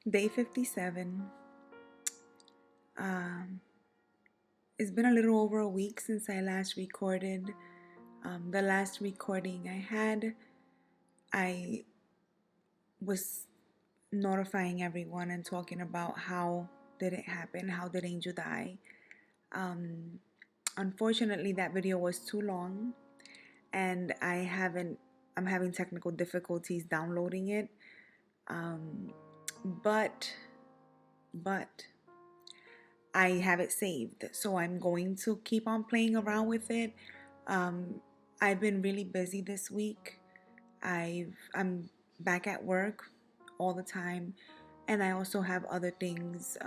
Day 57. Um, it's been a little over a week since I last recorded. The last recording I had, I was notifying everyone and talking about how did it happen, how did Angel die. Um, Unfortunately, that video was too long, and I'm having technical difficulties downloading it. Um, but, but I have it saved, so I'm going to keep on playing around with it. Um, I've been really busy this week. I'm back at work all the time, and I also have other things,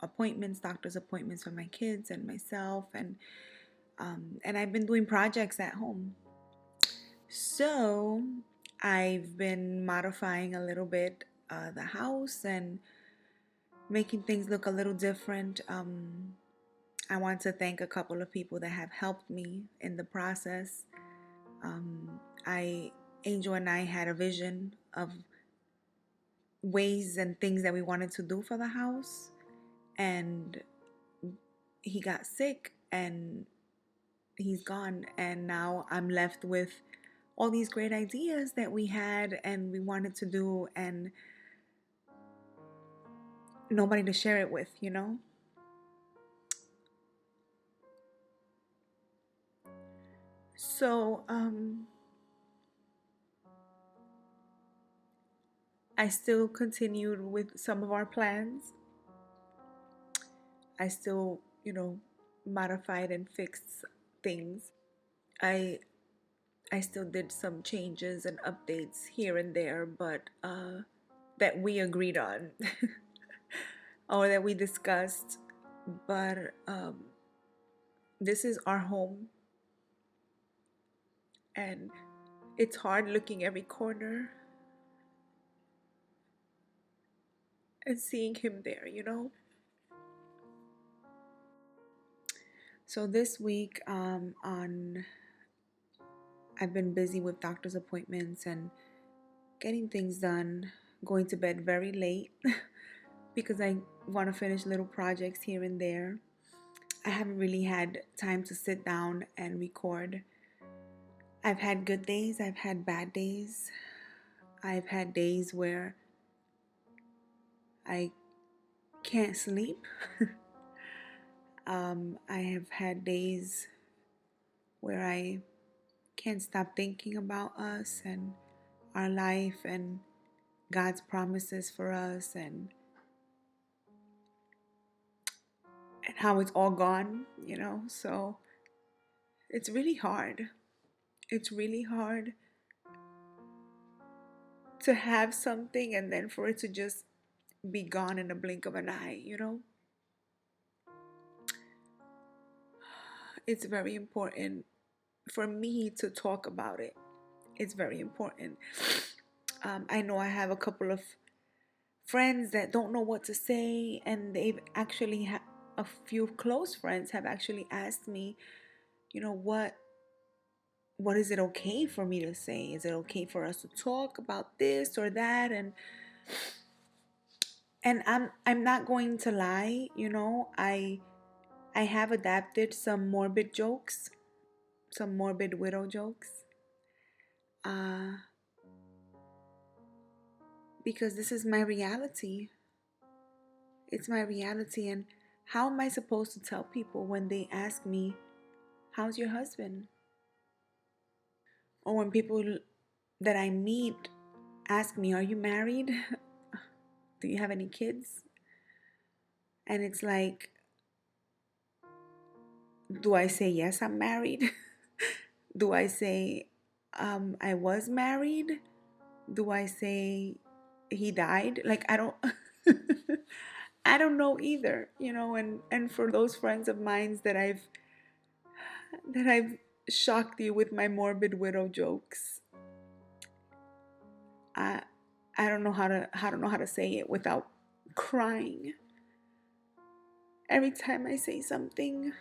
appointments, doctor's appointments for my kids and myself, and I've been doing projects at home. So I've been modifying a little bit the house and making things look a little different. I want to thank a couple of people that have helped me in the process. I Angel and I had a vision of ways and things that we wanted to do for the house, and he got sick and he's gone, and now I'm left with all these great ideas that we had and we wanted to do, and nobody to share it with. So I still continued with some of our plans. I still, modified and fixed things. I I still did some changes and updates here and there, but that we agreed on or that we discussed. But this is our home, and it's hard looking every corner and seeing him there. So this week, I've been busy with doctor's appointments and getting things done, going to bed very late because I want to finish little projects here and there. I haven't really had time to sit down and record. I've had good days, I've had bad days. I've had days where I can't sleep. I have had days where I can't stop thinking about us and our life and God's promises for us and how it's all gone. So it's really hard. It's really hard to have something and then for it to just be gone in a blink of an eye. It's very important for me to talk about it. It's very important. I know I have a couple of friends that don't know what to say, and they've actually a few close friends have actually asked me, what is it okay for me to say? Is it okay for us to talk about this or that? And I'm not going to lie. I have adapted some morbid jokes, some morbid widow jokes, uh, because this is my reality. It's my reality, and how am I supposed to tell people when they ask me, "How's your husband?" Or when people that I meet ask me, "Are you married? Do you have any kids?" And it's like, do I say yes, I'm married? Do I say I was married? Do I say he died? Like I don't I don't know either. And for those friends of mine that I've shocked you with my morbid widow jokes, I I don't know how to say it without crying. Every time I say something,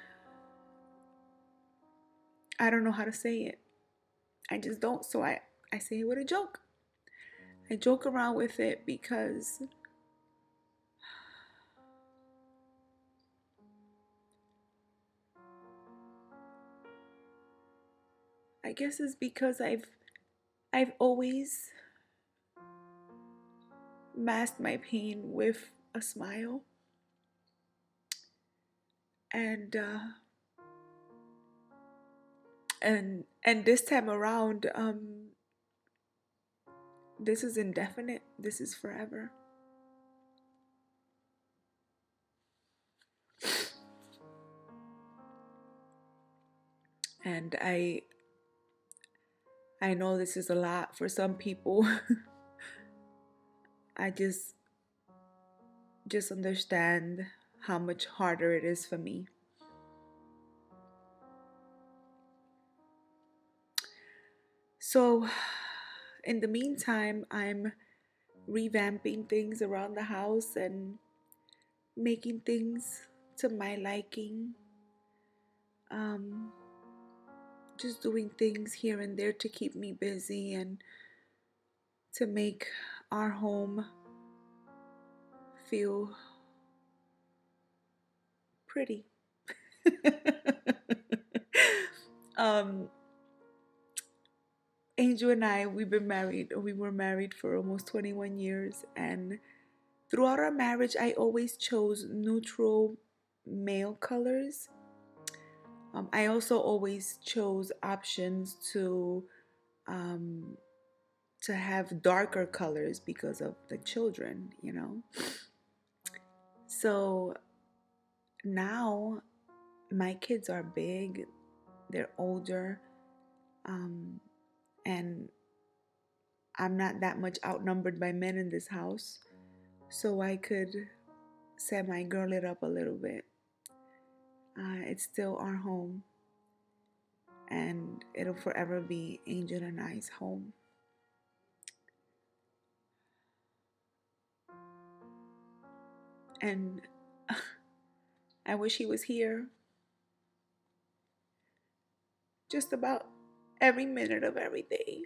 I don't know how to say it. I just don't. So I say it with a joke. I joke around with it because I guess it's because I've always masked my pain with a smile, and and this time around, this is indefinite. This is forever. And I know this is a lot for some people. I just understand how much harder it is for me. So, in the meantime, I'm revamping things around the house and making things to my liking. Um, just doing things here and there to keep me busy and to make our home feel pretty. um, Angel and I, we were married for almost 21 years, and throughout our marriage, I always chose neutral male colors. I also always chose options um, to have darker colors because of the children, you know. So now my kids are big, they're older, um, and I'm not that much outnumbered by men in this house. So I could semi girl it up a little bit. It's still our home, and it'll forever be Angel and I's home. And I wish he was here just about every minute of every day.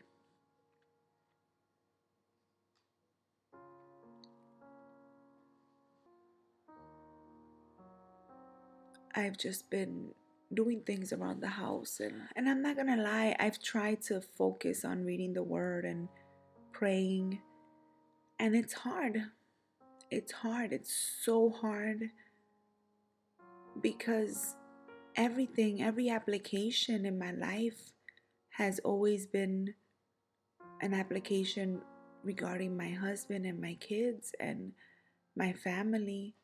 I've just been doing things around the house, and I'm not gonna lie, I've tried to focus on reading the word and praying, and it's hard. It's hard. It's so hard because every application in my life has always been an application regarding my husband and my kids and my family,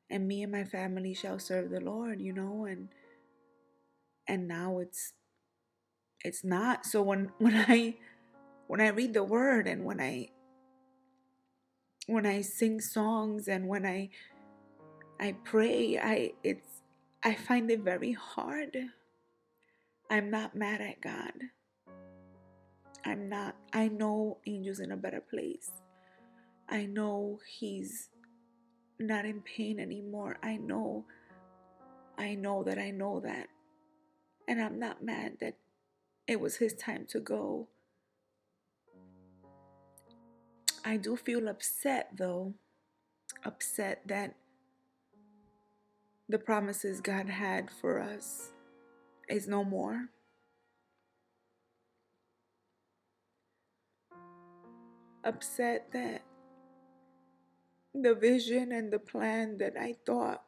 and me and my family shall serve the Lord, you know, and now it's not. So when I read the word, and when I sing songs, and when I pray, I find it very hard. I'm not mad at God. I'm not. I know Angel's in a better place. I know he's not in pain anymore. I know that I know that. And I'm not mad that it was his time to go. I do feel upset though. Upset that the promises God had for us is no more. Upset that the vision and the plan that I thought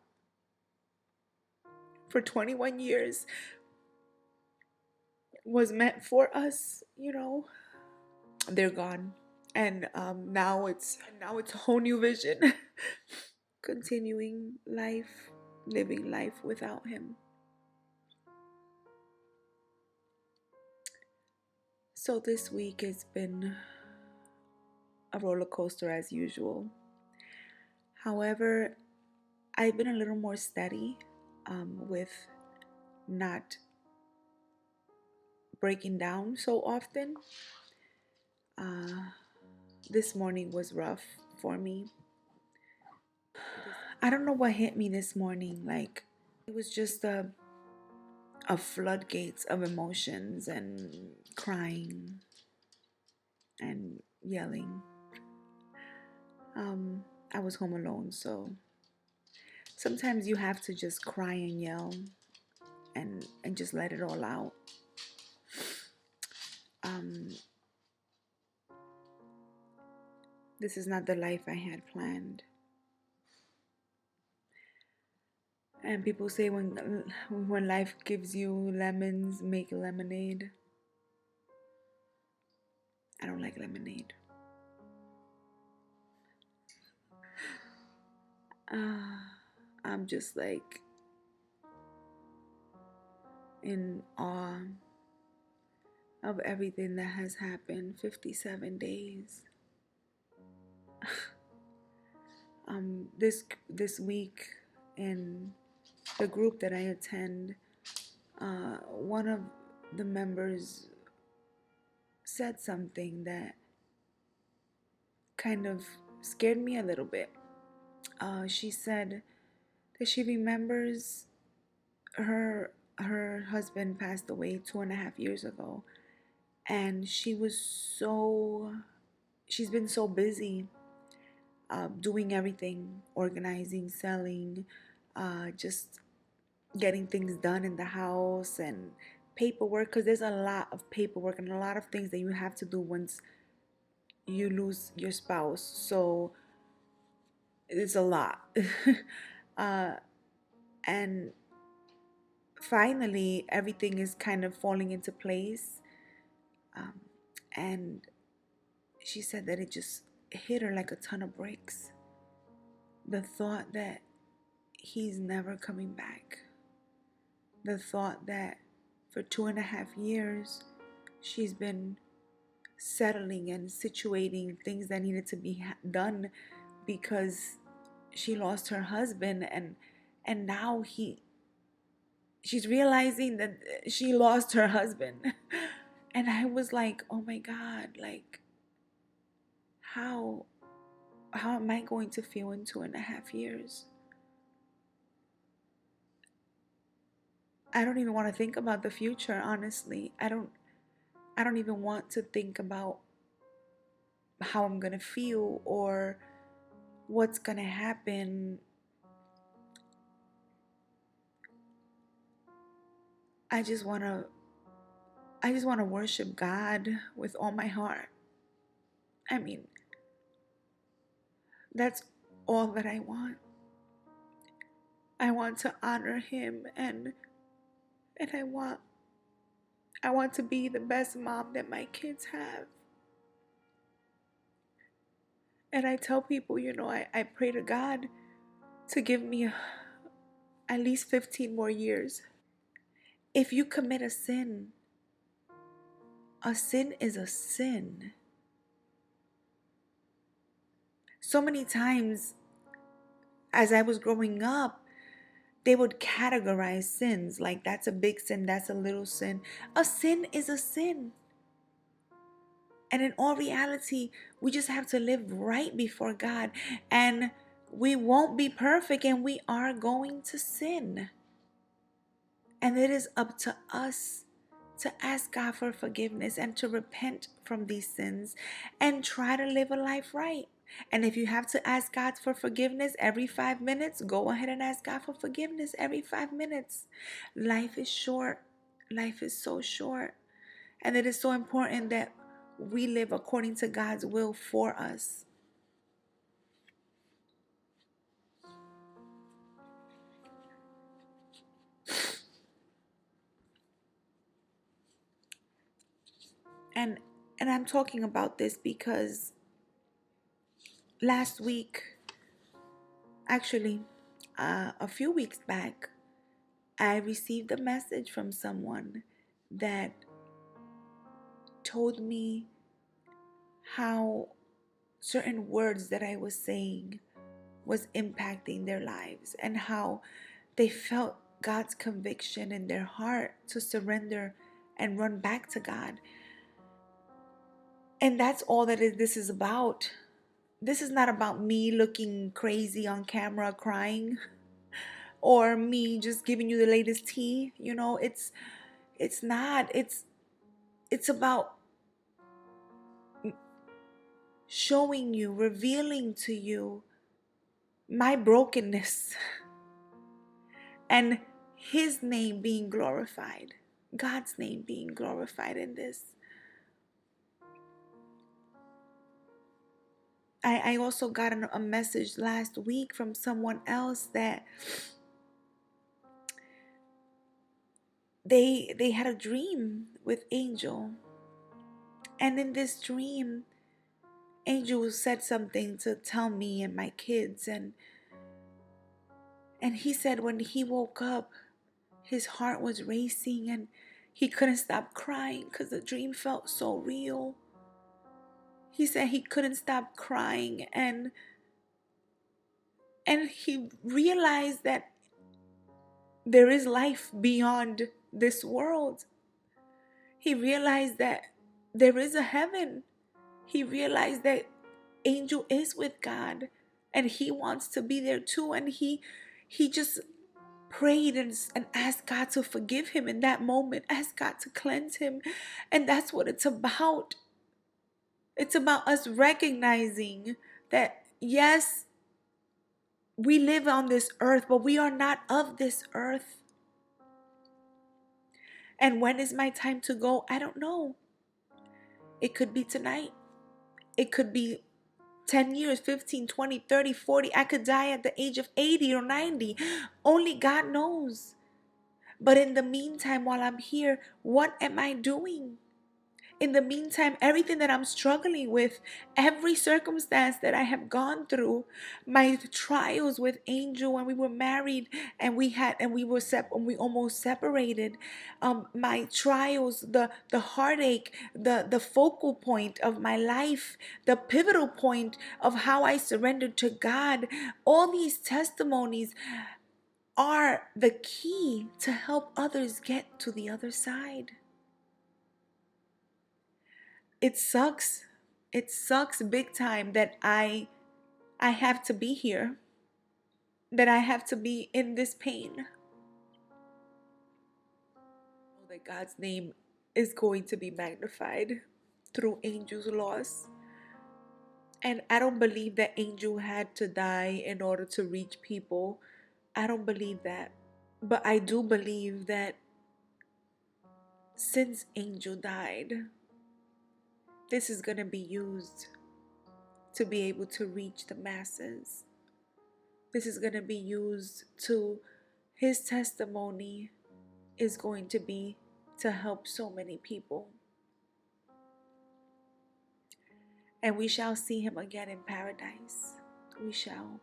for 21 years was meant for us, you know, they're gone. And now it's a whole new vision. Continuing life, living life without him. So this week has been a roller coaster as usual. However, I've been a little more steady with not breaking down so often. Uh, this morning was rough for me. I don't know what hit me this morning. Like, it was just a floodgates of emotions and crying and yelling. I was home alone, so sometimes you have to just cry and yell and just let it all out. this is not the life I had planned. And people say when life gives you lemons, make lemonade. I don't like lemonade. I'm just like in awe of everything that has happened. 57 days. This week in the group that I attend, one of the members said something that kind of scared me a little bit. She said that she remembers her husband passed away 2.5 years ago, and she's been so busy doing everything, organizing, selling, just getting things done in the house and paperwork, because there's a lot of paperwork and a lot of things that you have to do once you lose your spouse. So it's a lot. uh, and finally, everything is kind of falling into place. Um, and she said that it just hit her like a ton of bricks. The thought that he's never coming back. The thought that for 2.5 years she's been settling and situating things that needed to be done because she lost her husband, and now she's realizing that she lost her husband. And I was like, oh my God, like how am I going to feel in 2.5 years? I don't even want to think about the future, honestly. I don't even want to think about how I'm gonna feel or what's gonna happen. I just wanna worship God with all my heart. I mean, that's all that I want. I want to honor him, and I want to be the best mom that my kids have. And I tell people, I pray to God to give me at least 15 more years. If you commit a sin is a sin. So many times as I was growing up, they would categorize sins like that's a big sin, that's a little sin. A sin is a sin. And in all reality, we just have to live right before God. And we won't be perfect, and we are going to sin. And it is up to us to ask God for forgiveness and to repent from these sins and try to live a life right. And if you have to ask God for forgiveness every 5 minutes, go ahead and ask God for forgiveness every 5 minutes. Life is short. Life is so short. And it is so important that we live according to God's will for us. And I'm talking about this because last week, actually, a few weeks back, I received a message from someone that told me how certain words that I was saying was impacting their lives and how they felt God's conviction in their heart to surrender and run back to God. And that's all that this is about. This is not about me looking crazy on camera crying or me just giving you the latest tea. It's not. It's about showing you, revealing to you my brokenness and his name being glorified, God's name being glorified in this. I also got a message last week from someone else that they had a dream with Angel. And in this dream, Angel said something to tell me and my kids, and he said when he woke up, his heart was racing and he couldn't stop crying because the dream felt so real. He said he couldn't stop crying, and he realized that there is life beyond this world. He realized that there is a heaven. He realized that Angel is with God and he wants to be there too, and he just prayed and asked God to forgive him in that moment, asked God to cleanse him. And that's what it's about. It's about us recognizing that, yes, we live on this earth, but we are not of this earth. And when is my time to go? I don't know. It could be tonight. It could be 10 years, 15, 20, 30, 40. I could die at the age of 80 or 90. Only God knows. But in the meantime, while I'm here, what am I doing? In the meantime, everything that I'm struggling with, every circumstance that I have gone through, my trials with Angel when we were married and we almost separated, my trials, the heartache, the focal point of my life, the pivotal point of how I surrendered to God, all these testimonies are the key to help others get to the other side. It sucks. It sucks big time that I have to be here. That I have to be in this pain. That God's name is going to be magnified through Angel's loss. And I don't believe that Angel had to die in order to reach people. I don't believe that. But I do believe that since Angel died, this is going to be used to be able to reach the masses. This is going to be used to, his testimony is going to be to help so many people. And we shall see him again in paradise. We shall.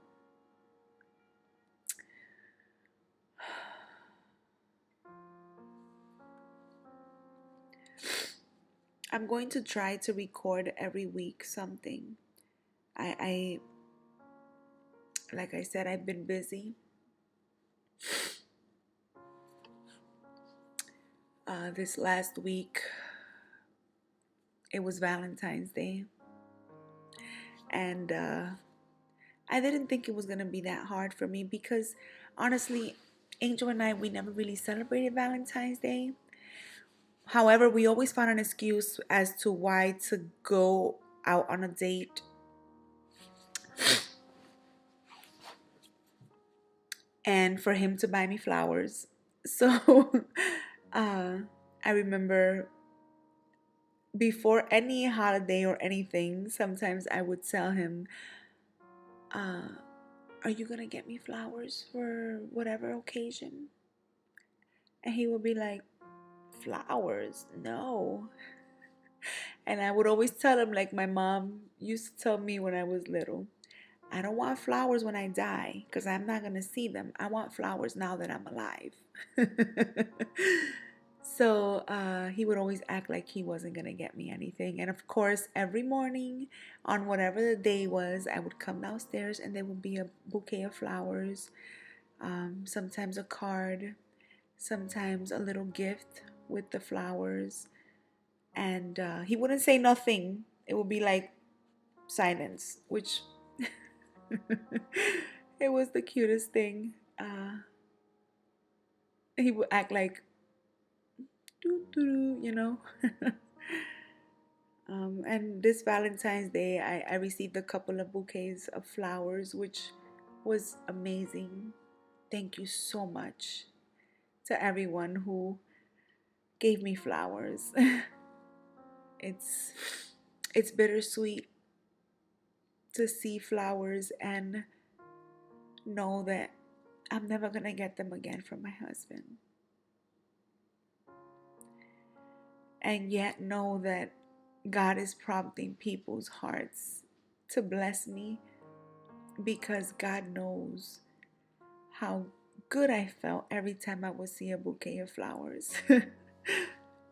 I'm going to try to record every week something. I like I said, I've been busy. This last week, it was Valentine's Day. And I didn't think it was going to be that hard for me because honestly, Angel and I, we never really celebrated Valentine's Day. However, we always found an excuse as to why to go out on a date. And for him to buy me flowers. So I remember before any holiday or anything, sometimes I would tell him, are you going to get me flowers for whatever occasion? And he would be like, flowers? No. And I would always tell him, like my mom used to tell me when I was little, I don't want flowers when I die because I'm not going to see them. I want flowers now that I'm alive. So he would always act like he wasn't going to get me anything. And of course, every morning on whatever the day was, I would come downstairs and there would be a bouquet of flowers, sometimes a card, sometimes a little gift with the flowers. And he wouldn't say nothing. It would be like silence, which it was the cutest thing. He would act like, doo, doo, you know. And this Valentine's Day, I received a couple of bouquets of flowers, which was amazing. Thank you so much to everyone who gave me flowers. it's it's bittersweet to see flowers and know that I'm never going to get them again from my husband. And yet know that God is prompting people's hearts to bless me, because God knows how good I felt every time I would see a bouquet of flowers.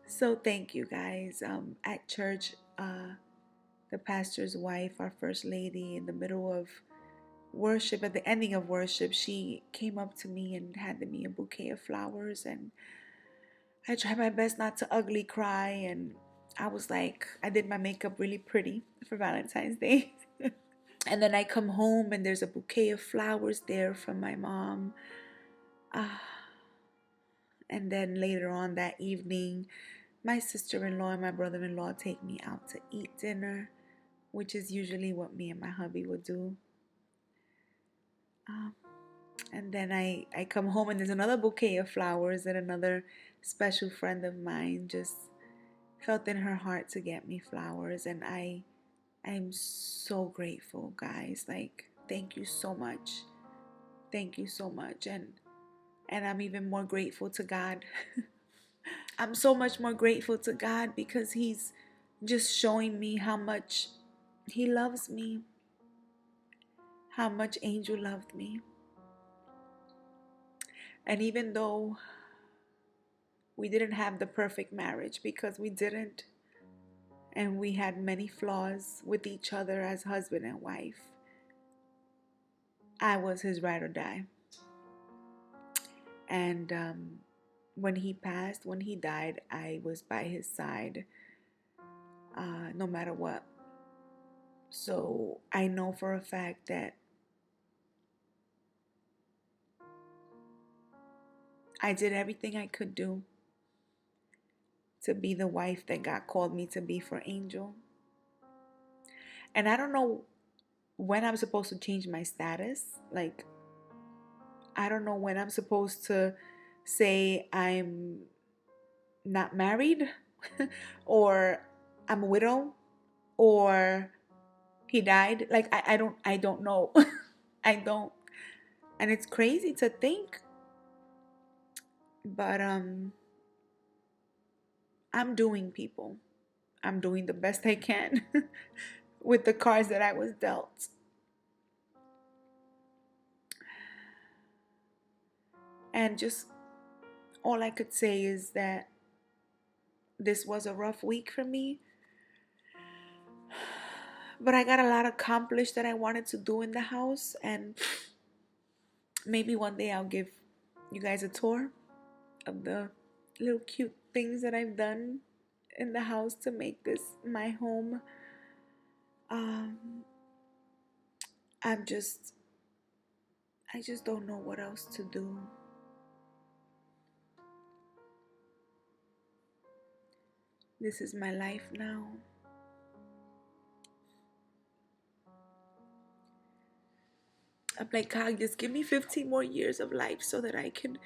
So thank you guys. At church, the pastor's wife, our first lady, in the middle of worship, at the ending of worship, she came up to me and handed me a bouquet of flowers, and I tried my best not to ugly cry, and I was like, I did my makeup really pretty for Valentine's Day. And then I come home and there's a bouquet of flowers there from my mom. And then later on that evening, my sister-in-law and my brother-in-law take me out to eat dinner, which is usually what me and my hubby would do. And then I come home and there's another bouquet of flowers that another special friend of mine just felt in her heart to get me flowers. And I'm so grateful, guys. Like, thank you so much. Thank you so much. And I'm even more grateful to God. I'm so much more grateful to God because He's just showing me how much He loves me, how much Angel loved me. And even though we didn't have the perfect marriage, because we didn't, and we had many flaws with each other as husband and wife, I was his ride or die. And when he passed, when he died, I was by his side, no matter what. So I know for a fact that I did everything I could do to be the wife that God called me to be for Angel. And I don't know when I'm supposed to change my status. Like, I don't know when I'm supposed to say I'm not married or I'm a widow or he died. Like, I don't know. I don't. And it's crazy to think, but I'm doing, people. I'm doing the best I can with the cards that I was dealt. And just all I could say is that this was a rough week for me, but I got a lot accomplished that I wanted to do in the house, and maybe one day I'll give you guys a tour of the little cute things that I've done in the house to make this my home. Um, I'm just, I just don't know what else to do. This is my life now. I'm like, God, just give me 15 more years of life so that I can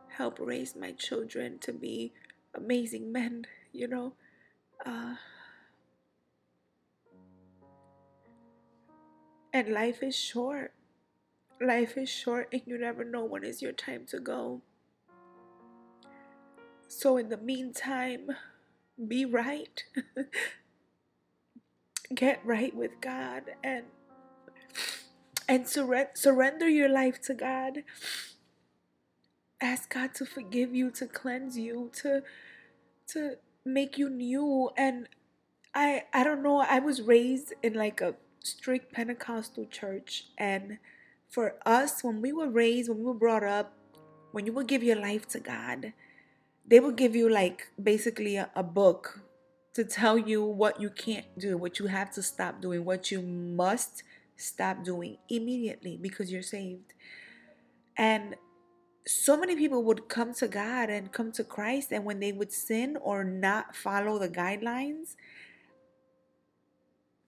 help raise my children to be amazing men, you know? And life is short. Life is short and you never know when is your time to go. So in the meantime, be right. Get right with God and surrender your life to God. Ask God to forgive you, to cleanse you, to make you new. And I don't know, I was raised in like a strict Pentecostal church, and for us, when we were raised, when we were brought up, when you would give your life to God, they would give you like basically a book to tell you what you can't do, what you have to stop doing, what you must stop doing immediately because you're saved. And so many people would come to God and come to Christ, and when they would sin or not follow the guidelines,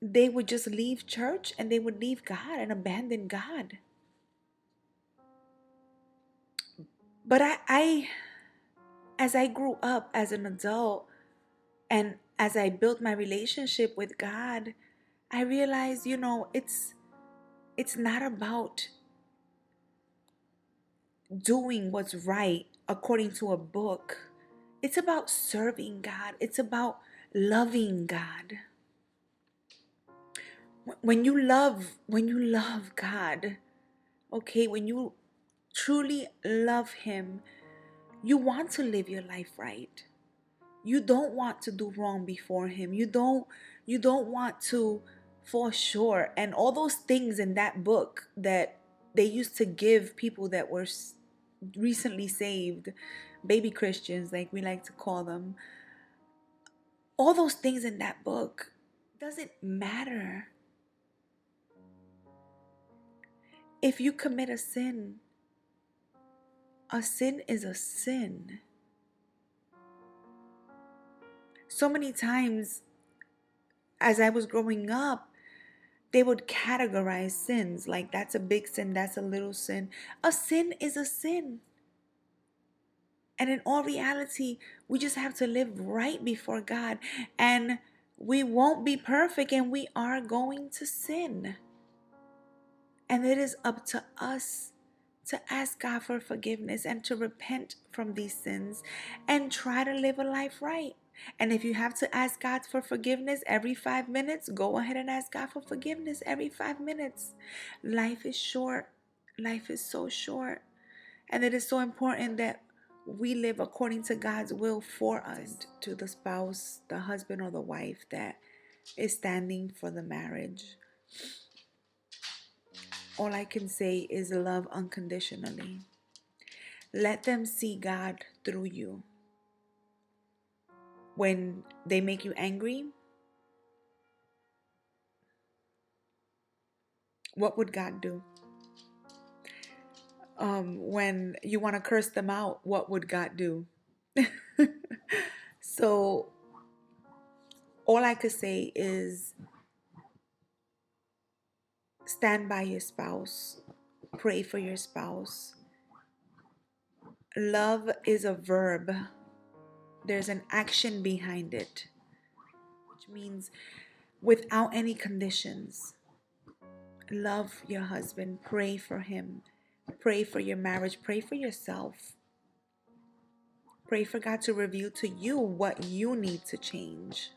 they would just leave church and they would leave God and abandon God. But I as I grew up as an adult and as I built my relationship with God, I realized, it's It's not about doing what's right according to a book. It's about serving God. It's about loving God. When you love God, okay, when you truly love him, you want to live your life right. You don't want to do wrong before him. You don't want to fall short, and all those things in that book that they used to give people that were recently saved, baby Christians like we like to call them. All those things in that book doesn't matter. If you commit a sin is a sin. So many times as I was growing up, they would categorize sins like that's a big sin, that's a little sin. A sin is a sin. And in all reality, we just have to live right before God. And we won't be perfect and we are going to sin. And it is up to us to ask God for forgiveness and to repent from these sins and try to live a life right. And if you have to ask God for forgiveness every 5 minutes, go ahead and ask God for forgiveness every 5 minutes. Life is short. Life is so short. And it is so important that we live according to God's will for us. To the spouse, the husband, or the wife that is standing for the marriage, all I can say is love unconditionally. Let them see God through you. When they make you angry, what would God do? When you want to curse them out, what would God do? So, all I could say is stand by your spouse, pray for your spouse. Love is a verb, there's an action behind it, which means without any conditions. Love your husband, pray for him, pray for your marriage, pray for yourself. Pray for God to reveal to you what you need to change.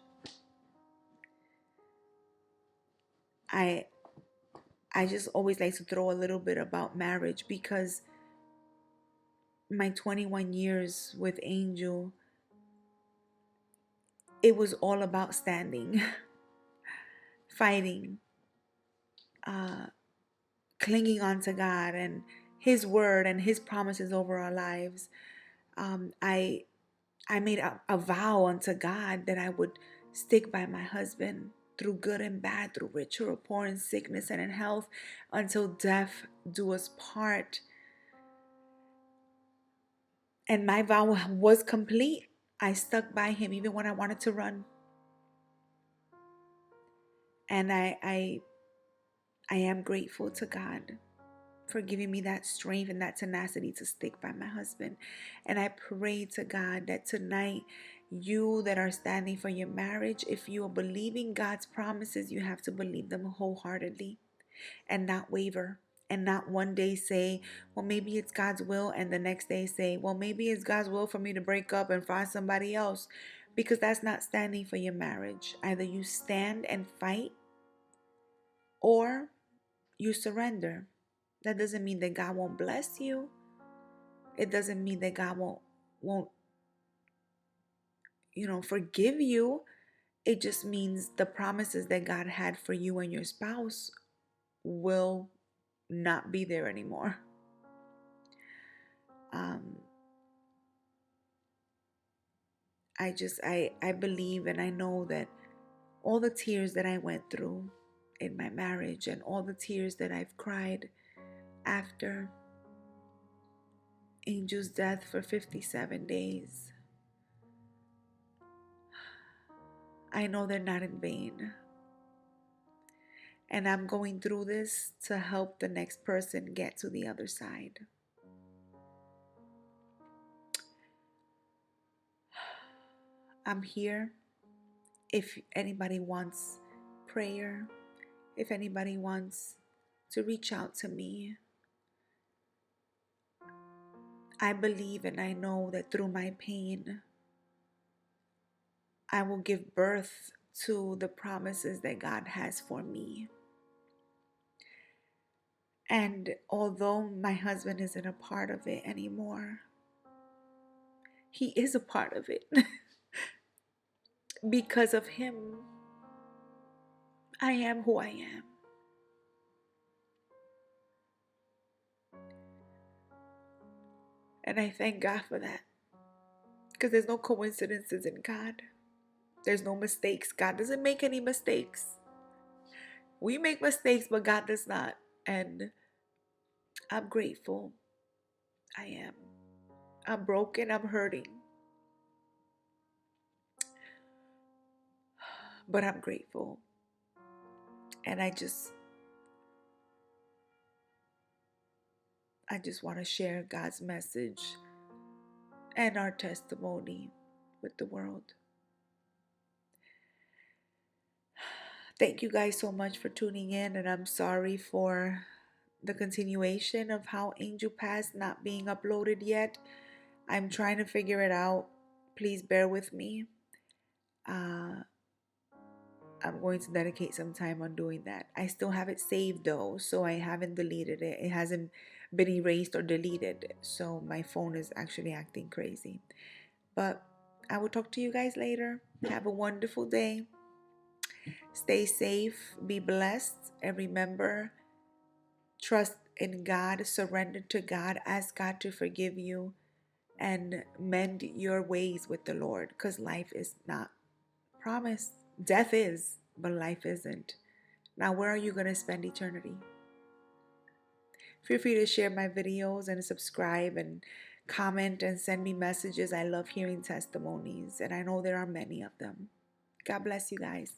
I just always like to throw a little bit about marriage because my 21 years with Angel, it was all about standing, fighting, uh, clinging on to God and His word and His promises over our lives. I made a vow unto God that I would stick by my husband through good and bad, through rich or poor, in sickness and in health, until death do us part. And my vow was complete. I stuck by him even when I wanted to run. And I am grateful to God for giving me that strength and that tenacity to stick by my husband. And I pray to God that tonight, you that are standing for your marriage, if you are believing God's promises, you have to believe them wholeheartedly and not waver. And not one day say, well, maybe it's God's will, and the next day say, well, maybe it's God's will for me to break up and find somebody else. Because that's not standing for your marriage. Either you stand and fight or you surrender. That doesn't mean that God won't bless you. It doesn't mean that God won't forgive you. It just means the promises that God had for you and your spouse will not be there anymore. I believe and I know that all the tears that I went through in my marriage and all the tears that I've cried after Angel's death for 57 days, I know they're not in vain. And I'm going through this to help the next person get to the other side. I'm here if anybody wants prayer, if anybody wants to reach out to me. I believe and I know that through my pain, I will give birth to the promises that God has for me. And although my husband isn't a part of it anymore, he is a part of it. Because of him, I am who I am. And I thank God for that. Because there's no coincidences in God. There's no mistakes. God doesn't make any mistakes. We make mistakes, but God does not. And I'm grateful. I am. I'm broken. I'm hurting. But I'm grateful. And I just want to share God's message and our testimony with the world. Thank you guys so much for tuning in, and I'm sorry for the continuation of How Angel Passed not being uploaded yet. I'm trying to figure it out. Please bear with me. I'm going to dedicate some time on doing that. I still have it saved though, so I haven't deleted it. It hasn't been erased or deleted, so my phone is actually acting crazy. But I will talk to you guys later. Have a wonderful day. Stay safe, be blessed, and remember, trust in God, surrender to God, ask God to forgive you, and mend your ways with the Lord, because life is not promised. Death is, but life isn't. Now, where are you going to spend eternity? Feel free to share my videos and subscribe and comment and send me messages. I love hearing testimonies, and I know there are many of them. God bless you guys.